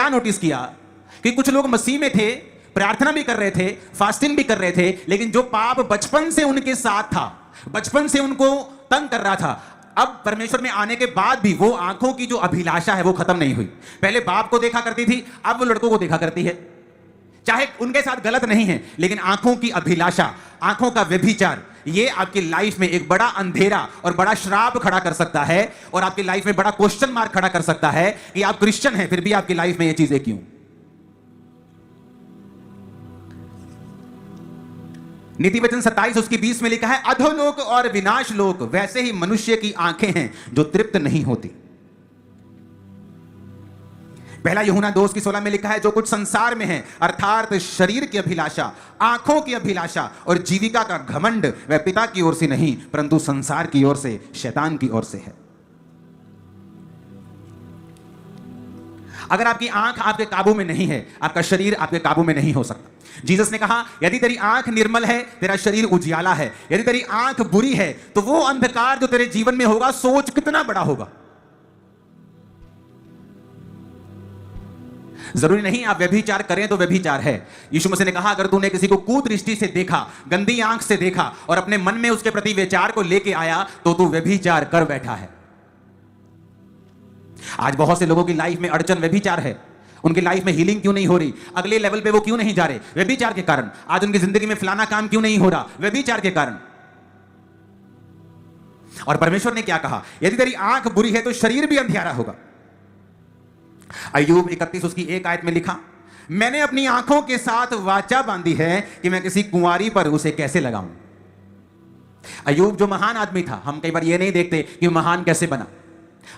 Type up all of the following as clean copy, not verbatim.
क्या नोटिस किया कि कुछ लोग मसीह में थे, प्रार्थना भी कर रहे थे, फास्टिंग भी कर रहे थे, लेकिन जो पाप बचपन से उनके साथ था, बचपन से उनको तंग कर रहा था, अब परमेश्वर में आने के बाद भी वो आंखों की जो अभिलाषा है वो खत्म नहीं हुई। पहले बाप को देखा करती थी, अब वो लड़कों को देखा करती है। चाहे उनके साथ गलत नहीं है, लेकिन आंखों की अभिलाषा, आंखों का व्यभिचार, ये आपकी लाइफ में एक बड़ा अंधेरा और बड़ा श्राप खड़ा कर सकता है, और आपकी लाइफ में बड़ा क्वेश्चन मार्क खड़ा कर सकता है कि आप क्रिश्चियन हैं फिर भी आपकी लाइफ में ये चीजें क्यों। नीति वचन 27 उसकी 20 में लिखा है, अधोलोक और विनाश लोक वैसे ही मनुष्य की आंखें हैं जो तृप्त नहीं होती। पहला यूहन्ना 2 की 16 में लिखा है, जो कुछ संसार में है अर्थात शरीर की अभिलाषा, आंखों की अभिलाषा और जीविका का घमंड, वह पिता की ओर से नहीं परंतु संसार की ओर से, शैतान की ओर से है। अगर आपकी आंख आपके काबू में नहीं है, आपका शरीर आपके काबू में नहीं हो सकता। जीसस ने कहा, यदि तेरी आंख निर्मल है, तेरा शरीर उजियाला है। यदि तेरी आंख बुरी है तो वो अंधकार जो तेरे जीवन में होगा, सोच कितना बड़ा होगा। जरूरी नहीं आप व्यभिचार करें तो व्यभिचार है। यीशु मसीह ने कहा, अगर तूने किसी को कुदृष्टि से देखा, गंदी आंख से देखा और अपने मन में उसके प्रति विचार को लेके आया तो तू व्यभिचार कर बैठा है। आज बहुत से लोगों की लाइफ में अड़चन व्यभिचार है। उनकी लाइफ में हीलिंग क्यों नहीं हो रही, अगले लेवल पे वो क्यों नहीं जा रहे, व्यभिचार के कारण। आज उनकी जिंदगी में फलाना काम क्यों नहीं हो रहा, व्यभिचार के कारण। और परमेश्वर ने क्या कहा, यदि तेरी आंख बुरी है तो शरीर भी अंधियारा होगा। अय्यूब 31 उसकी 1 आयत में लिखा, मैंने अपनी आंखों के साथ वाचा बांधी है कि मैं किसी कुंवारी पर उसे कैसे लगाऊं। अय्यूब जो महान आदमी था, हम कई बार ये नहीं देखते कि महान कैसे बना,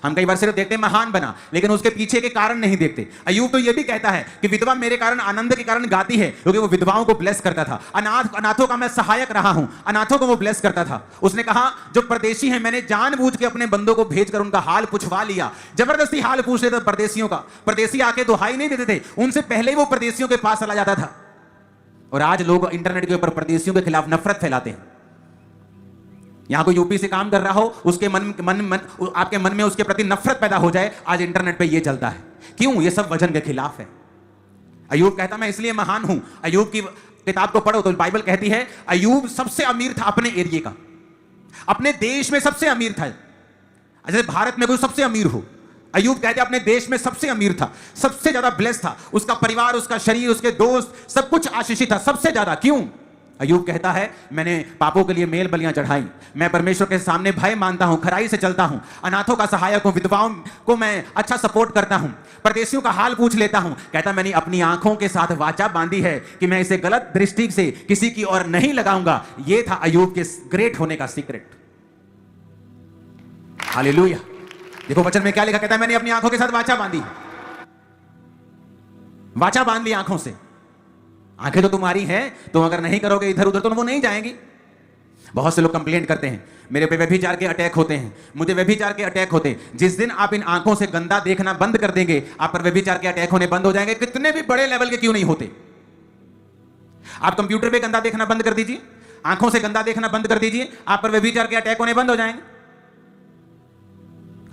हम कई बार सिर्फ देखते हैं महान बना, लेकिन उसके पीछे के कारण नहीं देखते। अय्यूब तो यह भी कहता है कि विधवा मेरे कारण आनंद के कारण गाती है, क्योंकि वो विधवाओं को ब्लेस करता था। अनाथों का मैं सहायक रहा हूं, अनाथों को वो ब्लेस करता था। उसने कहा, जो परदेशी हैं मैंने जानबूझ के अपने बंदों को भेजकर उनका हाल पूछवा लिया। जबरदस्ती हाल पूछ लेते परदेशियों का, परदेशी आके दुहाई नहीं देते थे, उनसे पहले ही वो परदेशियों के पास चला जाता था। और आज लोग इंटरनेट के ऊपर परदेशियों के खिलाफ नफरत फैलाते हैं। यहां कोई यूपी से काम कर रहा हो, उसके आपके मन में उसके प्रति नफरत पैदा हो जाए, आज इंटरनेट पे ये चलता है। क्यों? ये सब वजन के खिलाफ है। अय्यूब कहता मैं इसलिए महान हूं। अय्यूब की किताब को पढ़ो तो बाइबल कहती है अय्यूब सबसे अमीर था अपने एरिया का, अपने देश में सबसे अमीर था। जैसे भारत में कोई सबसे अमीर हो, अय्यूब कहते अपने देश में सबसे अमीर था, सबसे ज्यादा ब्लेस था। उसका परिवार, उसका शरीर, उसके दोस्त, सब कुछ आशीषित था, सबसे ज्यादा। क्यों? अय्यूब कहता है मैंने पापों के लिए मेल बलियां चढ़ाई, मैं परमेश्वर के सामने भय मानता हूं, खराई से चलता हूं, अनाथों का सहायक हूं, विधवाओं को मैं अच्छा सपोर्ट करता हूं, परदेशियों का हाल पूछ लेता हूं। कहता मैंने अपनी आंखों के साथ वाचा बांधी है कि मैं इसे गलत दृष्टि से किसी की ओर नहीं लगाऊंगा। यह था अय्यूब के ग्रेट होने का सीक्रेट। हालेलुया। देखो वचन में क्या लिखा, कहता है मैंने अपनी आंखों के साथ वाचा बांधी, वाचा बांध ली आंखों से। आंखें तो तुम्हारी हैं, तुम अगर नहीं करोगे इधर उधर तो वो नहीं जाएंगी। बहुत से लोग कंप्लेंट करते हैं मेरे पे व्यभिचार के अटैक होते हैं, मुझे व्यभिचार के अटैक होते हैं। जिस दिन आप इन आंखों से गंदा देखना बंद कर देंगे, आप पर व्यभिचार के अटैक होने बंद हो जाएंगे, कितने भी बड़े लेवल के क्यों नहीं होते। आप कंप्यूटर पे गंदा देखना बंद कर दीजिए, आंखों से गंदा देखना बंद कर दीजिए, आप पर व्यभिचार के अटैक होने बंद हो जाएंगे।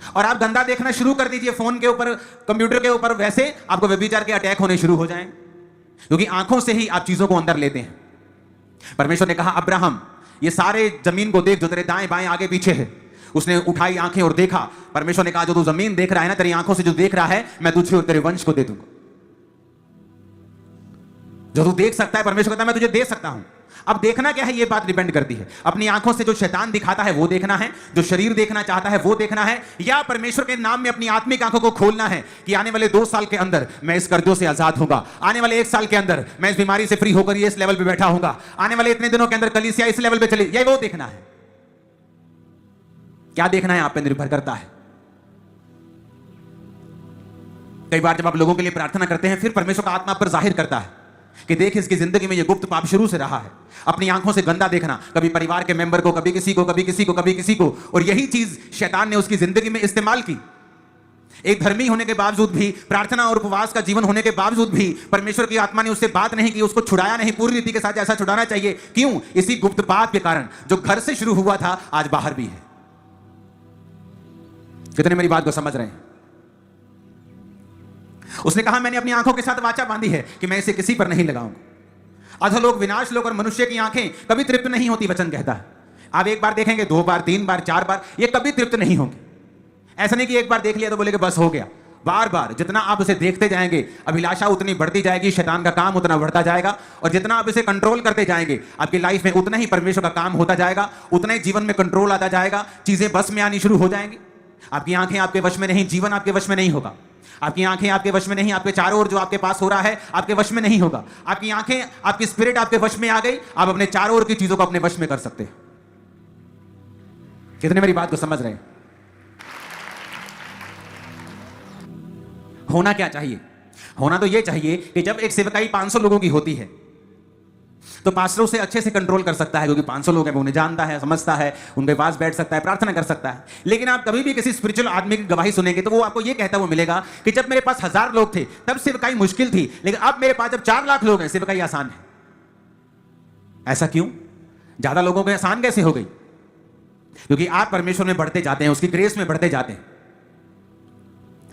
और आप गंदा देखना शुरू कर दीजिए फोन के ऊपर, कंप्यूटर के ऊपर, वैसे आपको व्यभिचार के अटैक होने शुरू हो जाएंगे, क्योंकि आंखों से ही आप चीजों को अंदर लेते हैं। परमेश्वर ने कहा अब्राहम ये सारे जमीन को देख जो तेरे दाएं बाएं आगे पीछे है। उसने उठाई आंखें और देखा। परमेश्वर ने कहा जो तू जमीन देख रहा है ना, तेरी आंखों से जो देख रहा है, मैं तुझे और तेरे वंश को दे दूंगा। जो तू देख सकता है, परमेश्वर कहता है मैं तुझे दे सकता हूं। अब देखना क्या है, ये बात डिपेंड करती है। अपनी आंखों से जो शैतान दिखाता है वो देखना है, जो शरीर देखना चाहता है वो देखना है, या परमेश्वर के नाम में अपनी आत्मिक आंखों को खोलना है कि आने वाले 2 साल के अंदर मैं इस कर्जों से आजाद होगा, आने वाले 1 साल के अंदर मैं इस बीमारी से फ्री होकर ये इस लेवल पे बैठा होगा, आने वाले इतने दिनों के अंदर कलीसिया इस लेवल पे चली, ये वो देखना है। क्या देखना है आप पे निर्भर करता है। कई बार जब आप लोगों के लिए प्रार्थना करते हैं, फिर परमेश्वर का आत्मा पर जाहिर करता है कि देख इसकी जिंदगी में ये गुप्त पाप शुरू से रहा है। अपनी आंखों से गंदा देखना, कभी परिवार के मेंबर को, कभी किसी को, कभी किसी को, कभी किसी को, और यही चीज शैतान ने उसकी जिंदगी में इस्तेमाल की। एक धर्मी होने के बावजूद भी, प्रार्थना और उपवास का जीवन होने के बावजूद भी परमेश्वर की आत्मा ने उससे बात नहीं की, उसको छुड़ाया नहीं पूरी रीति के साथ जैसा छुड़ाना चाहिए। क्यों? इसी गुप्त पाप के कारण जो घर से शुरू हुआ था आज बाहर भी है। कितने मेरी बात को समझ रहे हैं? उसने कहा मैंने अपनी आंखों के साथ वाचा बांधी है कि मैं इसे किसी पर नहीं लगाऊंगा। अधोलोक, विनाश लोक और मनुष्य की आंखें कभी तृप्त नहीं होती, वचन कहता है। आप एक बार देखेंगे, 2 बार, 3 बार, 4 बार, ये कभी तृप्त नहीं होंगे। ऐसा नहीं कि एक बार देख लिया तो बोले कि बस हो गया। बार बार जितना आप उसे देखते जाएंगे, अभिलाषा उतनी बढ़ती जाएगी, शैतान का काम उतना बढ़ता जाएगा, और जितना आप इसे कंट्रोल करते जाएंगे आपकी लाइफ में उतना ही परमेश्वर का काम होता जाएगा, उतना ही जीवन में कंट्रोल आता जाएगा, चीजें बस में आनी शुरू हो जाएंगी। आपकी आंखें आपके वश में नहीं, जीवन आपके वश में नहीं होगा। आपकी आंखें आपके वश में नहीं, आपके चारों ओर जो आपके पास हो रहा है आपके वश में नहीं होगा। आपकी आंखें, आपकी स्पिरिट आपके वश में आ गई, आप अपने चारों ओर की चीजों को अपने वश में कर सकते हैं। कितने मेरी बात को समझ रहे हैं? होना क्या चाहिए? होना तो यह चाहिए कि जब एक सेवकाई 500 लोगों की होती है तो पास्टर उसे अच्छे से कंट्रोल कर सकता है, क्योंकि 500 लोग हैं, वो उन्हें जानता है, समझता है, उनके पास बैठ सकता है, प्रार्थना कर सकता है। लेकिन आप कभी भी किसी स्पिरिचुअल आदमी की गवाही सुनेंगे तो वो आपको ये कहता हुआ मिलेगा कि जब मेरे पास 1000 लोग थे तब सेवकाई मुश्किल थी, लेकिन अब मेरे पास जब 4 लाख लोग हैं सेवकाई आसान है। ऐसा क्यों? ज्यादा लोगों को आसान कैसे हो गई? क्योंकि आप परमेश्वर में बढ़ते जाते हैं, उसकी ग्रेस में बढ़ते जाते हैं।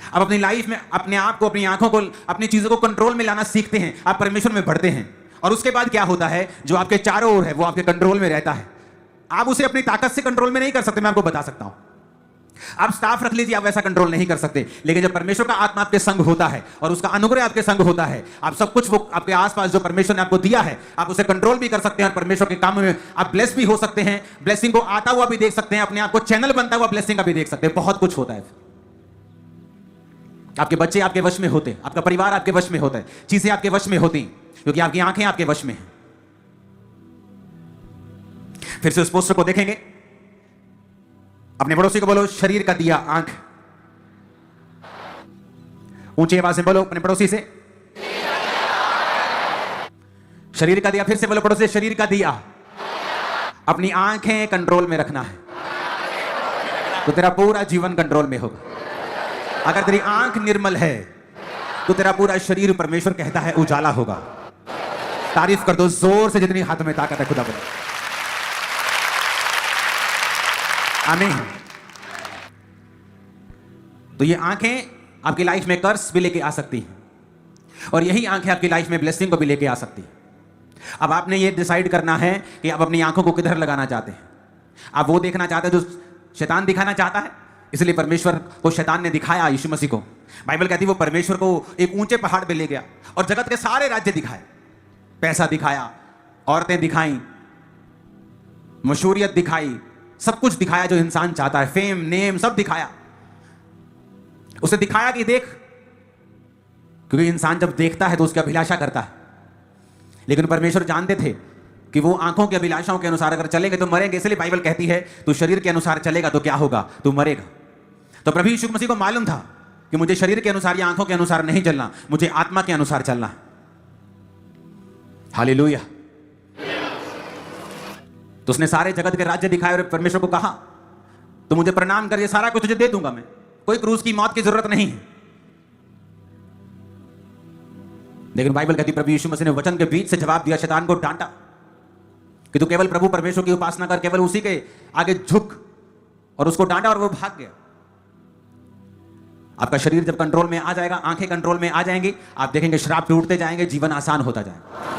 आप अपनी लाइफ में अपने आप को, अपनी आंखों को, अपनी चीजों को कंट्रोल में लाना सीखते हैं, आप परमेश्वर में बढ़ते हैं। और उसके बाद क्या होता है, जो आपके चारों ओर है वो आपके कंट्रोल में रहता है। आप उसे अपनी ताकत से कंट्रोल में नहीं कर सकते, मैं आपको बता सकता हूं। आप स्टाफ रख लीजिए, आप वैसा कंट्रोल नहीं कर सकते, लेकिन जब परमेश्वर का आत्मा आपके संग होता है और उसका अनुग्रह आपके संग होता है, आप सब कुछ वो आपके आसपास जो परमेश्वर ने आपको दिया है आप उसे कंट्रोल भी कर सकते हैं और परमेश्वर के काम में आप ब्लेस भी हो सकते हैं। ब्लेसिंग को आता हुआ भी देख सकते हैं, अपने आप को चैनल बनता हुआ ब्लेसिंग का भी देख सकते हैं। बहुत कुछ होता है। आपके बच्चे आपके वश में होते हैं, आपका परिवार आपके वश में होता है, चीजें आपके वश में होती, क्योंकि आपकी आंखें आपके वश में हैं। फिर से उस पोस्टर को देखेंगे, अपने पड़ोसी को बोलो, शरीर का दिया आंख। ऊंची आवाज में बोलो अपने पड़ोसी से, शरीर का दिया। फिर से बोलो पड़ोसी, शरीर का दिया। अपनी आंखें कंट्रोल में रखना है तो तेरा पूरा जीवन कंट्रोल में होगा। अगर तेरी आंख निर्मल है तो तेरा पूरा शरीर, परमेश्वर कहता है, उजाला होगा। तारीफ कर दो जोर से जितनी हाथ में ताकत है खुदा पर। आमीन। तो ये आंखें आपकी लाइफ में कर्स भी लेके आ सकती हैं और यही आंखें आपकी लाइफ में ब्लेसिंग को भी लेके आ सकती हैं। अब आपने ये डिसाइड करना है कि आप अपनी आंखों को किधर लगाना चाहते हैं। आप वो देखना चाहते हैं जो शैतान दिखाना चाहता है, इसलिए परमेश्वर को शैतान ने दिखाया यीशु मसीह को। बाइबल कहती है वो परमेश्वर को एक ऊंचे पहाड़ पे ले गया और जगत के सारे राज्य दिखाए, पैसा दिखाया, औरतें दिखाई, मशहूरियत दिखाई, सब कुछ दिखाया जो इंसान चाहता है, फेम, नेम, सब दिखाया। उसे दिखाया कि देख, क्योंकि इंसान जब देखता है तो उसकी अभिलाषा करता है। लेकिन परमेश्वर जानते थे कि वो आंखों की अभिलाषाओं के अनुसार अगर चलेंगे तो मरेंगे, इसलिए बाइबल कहती है तू शरीर के अनुसार चलेगा तो क्या होगा, तू मरेगा। तो प्रभु यीशु मसीह को मालूम था कि मुझे शरीर के अनुसार या आंखों के अनुसार नहीं चलना, मुझे आत्मा के अनुसार चलना है। हालेलुया। तो उसने सारे जगत के राज्य दिखाए और परमेश्वर को कहा तो मुझे प्रणाम कर, ये सारा कुछ तुझे दे दूंगा मैं, कोई क्रूस की मौत की जरूरत नहीं है। लेकिन बाइबल कहती प्रभु यीशु मसीह ने वचन के बीच से जवाब दिया, शैतान को डांटा कि तू केवल प्रभु परमेश्वर की उपासना कर, केवल उसी के आगे झुक, और उसको डांटा और वो भाग गया। आपका शरीर जब कंट्रोल में आ जाएगा, आंखें कंट्रोल में आ जाएंगी, आप देखेंगे श्राप टूटते जाएंगे, जीवन आसान होता जाएगा।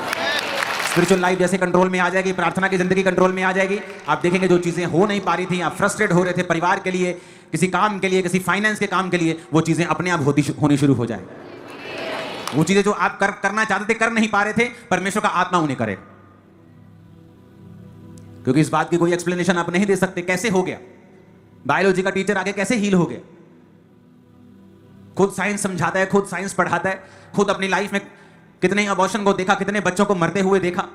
स्पिरिचुअल लाइफ जैसे कंट्रोल में आ जाएगी, प्रार्थना की जिंदगी कंट्रोल में आ जाएगी। आप देखेंगे जो चीजें हो नहीं पा रही थी, आप फ्रस्ट्रेट हो रहे थे परिवार के लिए, किसी काम के लिए, किसी फाइनेंस के काम के लिए, वो चीजें अपने आप होनी शुरू हो जाएगी। वो चीजें जो आप करना चाहते थे, कर नहीं पा रहे थे, परमेश्वर का आत्मा उन्हें करेगा। क्योंकि इस बात की कोई एक्सप्लेनेशन आप नहीं दे सकते कैसे हो गया। बायोलॉजी का टीचर आगे कैसे हील हो गया, खुद साइंस समझाता है, खुद साइंस पढ़ाता है, खुद अपनी लाइफ में कितने अबॉर्शन को देखा, कितने बच्चों को मरते हुए देखा।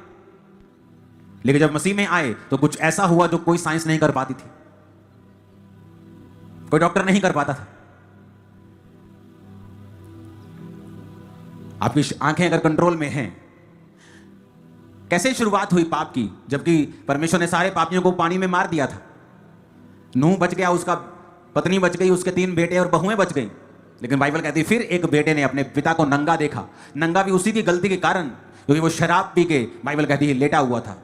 लेकिन जब मसीह में आए तो कुछ ऐसा हुआ जो कोई साइंस नहीं कर पाती थी, कोई डॉक्टर नहीं कर पाता था। आपकी आंखें अगर कंट्रोल में हैं, कैसे शुरुआत हुई पाप की, जबकि परमेश्वर ने सारे पापियों को पानी में मार दिया था। नूह बच गया, उसका पत्नी बच गई, उसके 3 बेटे और बहुएं बच गई। लेकिन बाइबल कहती है फिर एक बेटे ने अपने पिता को नंगा देखा, नंगा भी उसी की गलती के कारण, क्योंकि वो शराब पी के, बाइबल कहती है, लेटा हुआ था।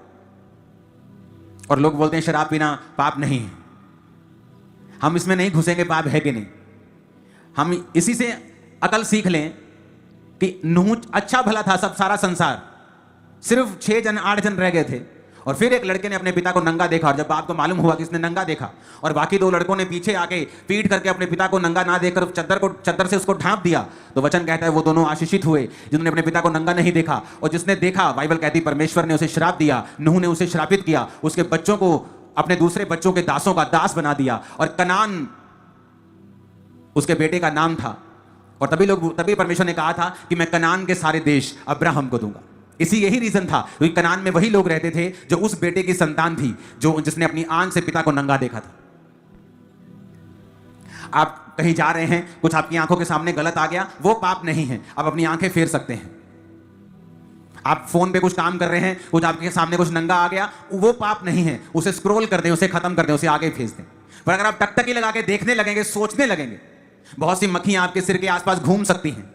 और लोग बोलते हैं शराब पीना पाप नहीं है। हम इसमें नहीं घुसेंगे पाप है कि नहीं, हम इसी से अकल सीख लें कि नूह अच्छा भला था, सब सारा संसार, सिर्फ 6 जन 8 जन रह गए थे। और फिर एक लड़के ने अपने पिता को नंगा देखा, और जब बाप को मालूम हुआ कि इसने नंगा देखा, और बाकी 2 लड़कों ने पीछे आके पीट करके अपने पिता को नंगा ना देखकर चद्दर से उसको ढांप दिया, तो वचन कहता है वो दोनों आशीषित हुए जिन्होंने अपने पिता को नंगा नहीं देखा। और जिसने देखा, बाइबल कहती परमेश्वर ने उसे श्राप दिया, नूह ने उसे श्रापित किया, उसके बच्चों को अपने दूसरे बच्चों के दासों का दास बना दिया, और कनान उसके बेटे का नाम था। और तभी परमेश्वर ने कहा था कि मैं कनान के सारे देश अब्राहम को दूंगा। यही रीजन था, क्योंकि कनान में वही लोग रहते थे जो उस बेटे की संतान थी जिसने अपनी आंख से पिता को नंगा देखा था। आप कहीं जा रहे हैं, कुछ आपकी आंखों के सामने गलत आ गया, वो पाप नहीं है, आप अपनी आंखें फेर सकते हैं। आप फोन पे कुछ काम कर रहे हैं, कुछ आपके सामने कुछ नंगा आ गया, वो पाप नहीं है, उसे स्क्रॉल कर दें, उसे खत्म कर दें, उसे आगे भेज दें। पर अगर आप टकटकी लगा के देखने लगेंगे, सोचने लगेंगे, बहुत सी मक्खियां आपके सिर के आसपास घूम सकती हैं,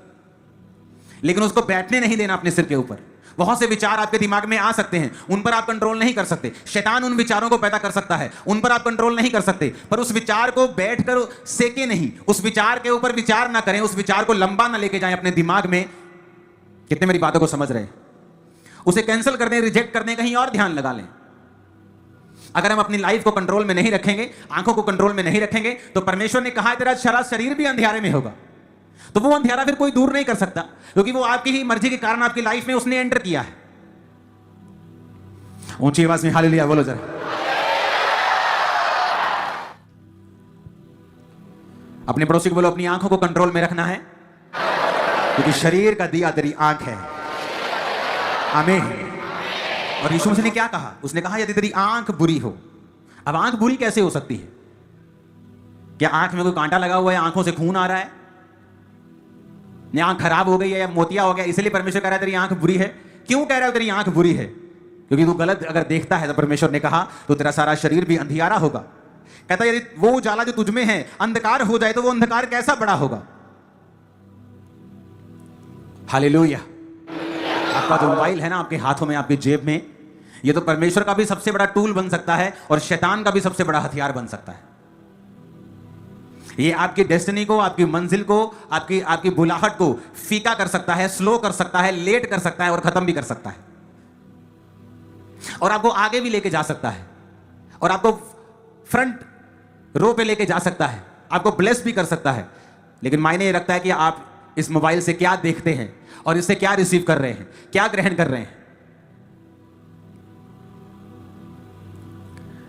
लेकिन उसको बैठने नहीं देना अपने सिर के ऊपर। बहुत से विचार आपके दिमाग में आ सकते हैं, उन पर आप कंट्रोल नहीं कर सकते। शैतान उन विचारों को पैदा कर सकता है, उन पर आप कंट्रोल नहीं कर सकते। पर उस विचार को बैठकर सेके नहीं, उस विचार के ऊपर विचार ना करें, उस विचार को लंबा ना लेके जाएं अपने दिमाग में। कितने मेरी बातों को समझ रहे हैं? उसे कैंसिल कर दें, रिजेक्ट कर दें, कहीं और ध्यान लगा लें। अगर हम अपनी लाइफ को कंट्रोल में नहीं रखेंगे, आंखों को कंट्रोल में नहीं रखेंगे, तो परमेश्वर ने कहा है तेरा सारा शरीर भी अंधेरे में होगा। तो वो अंधेरा फिर कोई दूर नहीं कर सकता, क्योंकि वो आपकी ही मर्जी के कारण आपकी लाइफ में उसने एंटर किया है। ऊंची आवाज में हालेलुया बोलो जरा। अपने पड़ोसी को बोलो अपनी आंखों को कंट्रोल में रखना है, क्योंकि शरीर का दिया तेरी आंख है। आमीन। और यीशु मसीह ने क्या कहा? उसने कहा यदि तेरी आंख बुरी हो। अब आंख बुरी कैसे हो सकती है? क्या आंख में कोई कांटा लगा हुआ है, आंखों से खून आ रहा है, या आंख खराब हो गई है, या मोतिया हो गया, इसलिए परमेश्वर कह रहा है तेरी आंख बुरी है? क्यों कह रहा है तेरी आंख बुरी है? क्योंकि तू गलत अगर देखता है, तो परमेश्वर ने कहा तो तेरा सारा शरीर भी अंधियारा होगा। कहता यदि वो उजाला जो तुझ में है अंधकार हो जाए, तो वो अंधकार कैसा बड़ा होगा। हालेलुया। आपका जो मोबाइल है ना, आपके हाथों में, आपके जेब में, ये तो परमेश्वर का भी सबसे बड़ा टूल बन सकता है, और शैतान का भी सबसे बड़ा हथियार बन सकता है। ये आपकी डेस्टिनी को, आपकी मंजिल को, आपकी बुलाहट को फीका कर सकता है, स्लो कर सकता है, लेट कर सकता है, और खत्म भी कर सकता है, और आपको आगे भी लेके जा सकता है, और आपको फ्रंट रो पे लेके जा सकता है, आपको ब्लेस भी कर सकता है। लेकिन मायने ये रखता है कि आप इस मोबाइल से क्या देखते हैं, और इससे क्या रिसीव कर रहे हैं, क्या ग्रहण कर रहे हैं।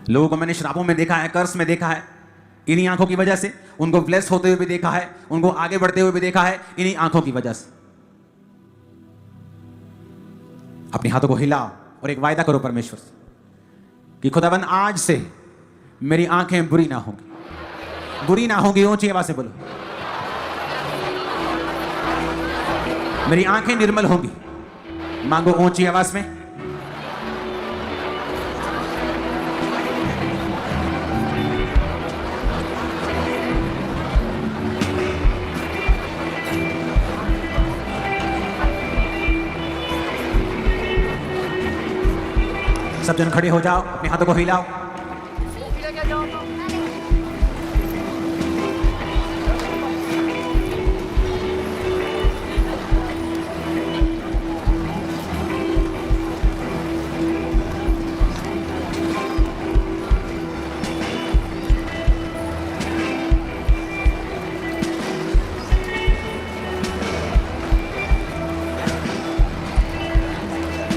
लोगों को मैंने श्रापों में देखा है, कर्स में देखा है, इन्हीं आंखों की वजह से। उनको ब्लेस होते हुए भी देखा है, उनको आगे बढ़ते हुए भी देखा है, इन्हीं आंखों की वजह से। अपने हाथों को हिलाओ और एक वायदा करो परमेश्वर से कि खुदाबंद आज से मेरी आंखें बुरी ना होंगी, बुरी ना होंगी। ऊंची आवाज से बोलो, मेरी आंखें निर्मल होंगी। मांगो ऊंची आवाज में। सब जन खड़े हो जाओ, अपने हाथों को हिलाओ।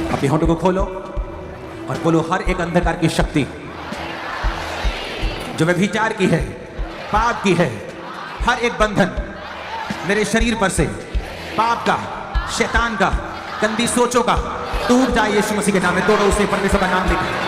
अपने होठों को खोलो और बोलो, हर एक अंधकार की शक्ति जो व्यभिचार की है, पाप की है, हर एक बंधन मेरे शरीर पर से, पाप का, शैतान का, गंदी सोचों का टूट जाए यीशु मसीह के नाम में। तोड़ो उसे, परमेश्वर का नाम लेकर।